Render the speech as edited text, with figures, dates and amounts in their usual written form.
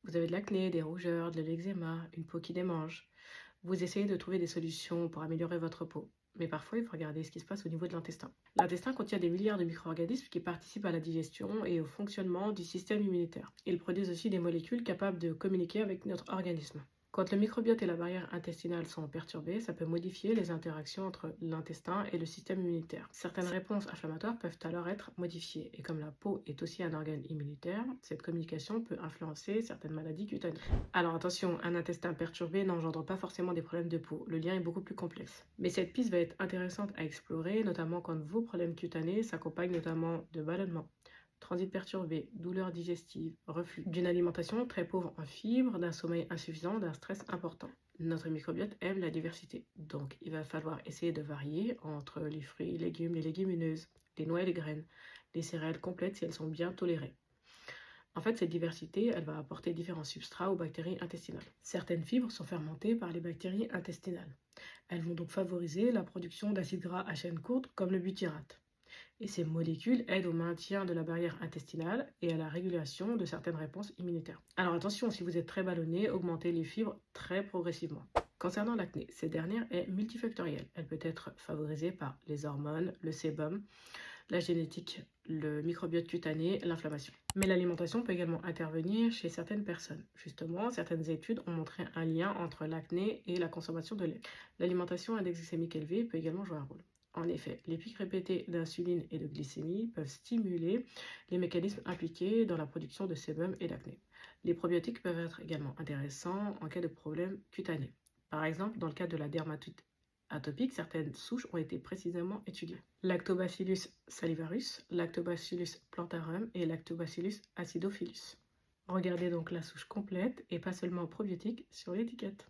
Vous avez de l'acné, des rougeurs, de l'eczéma, une peau qui démange. Vous essayez de trouver des solutions pour améliorer votre peau. Mais parfois, il faut regarder ce qui se passe au niveau de l'intestin. L'intestin contient des milliards de micro-organismes qui participent à la digestion et au fonctionnement du système immunitaire. Ils produisent aussi des molécules capables de communiquer avec notre organisme. Quand le microbiote et la barrière intestinale sont perturbés, ça peut modifier les interactions entre l'intestin et le système immunitaire. Certaines réponses inflammatoires peuvent alors être modifiées. Et comme la peau est aussi un organe immunitaire, cette communication peut influencer certaines maladies cutanées. Alors attention, un intestin perturbé n'engendre pas forcément des problèmes de peau. Le lien est beaucoup plus complexe. Mais cette piste va être intéressante à explorer, notamment quand vos problèmes cutanés s'accompagnent notamment de ballonnements, transit perturbé, douleurs digestives, reflux, d'une alimentation très pauvre en fibres, d'un sommeil insuffisant, d'un stress important. Notre microbiote aime la diversité, donc il va falloir essayer de varier entre les fruits, les légumes, les légumineuses, les noix et les graines, les céréales complètes si elles sont bien tolérées. En fait, cette diversité, elle va apporter différents substrats aux bactéries intestinales. Certaines fibres sont fermentées par les bactéries intestinales. Elles vont donc favoriser la production d'acides gras à chaîne courte comme le butyrate. Et ces molécules aident au maintien de la barrière intestinale et à la régulation de certaines réponses immunitaires. Alors attention, si vous êtes très ballonné, augmentez les fibres très progressivement. Concernant l'acné, cette dernière est multifactorielle. Elle peut être favorisée par les hormones, le sébum, la génétique, le microbiote cutané, l'inflammation. Mais l'alimentation peut également intervenir chez certaines personnes. Justement, certaines études ont montré un lien entre l'acné et la consommation de lait. L'alimentation à index glycémique élevé peut également jouer un rôle. En effet, les pics répétés d'insuline et de glycémie peuvent stimuler les mécanismes impliqués dans la production de sébum et d'acné. Les probiotiques peuvent être également intéressants en cas de problème cutané. Par exemple, dans le cas de la dermatite atopique, certaines souches ont été précisément étudiées. Lactobacillus salivarius, Lactobacillus plantarum et Lactobacillus acidophilus. Regardez donc la souche complète et pas seulement probiotique sur l'étiquette.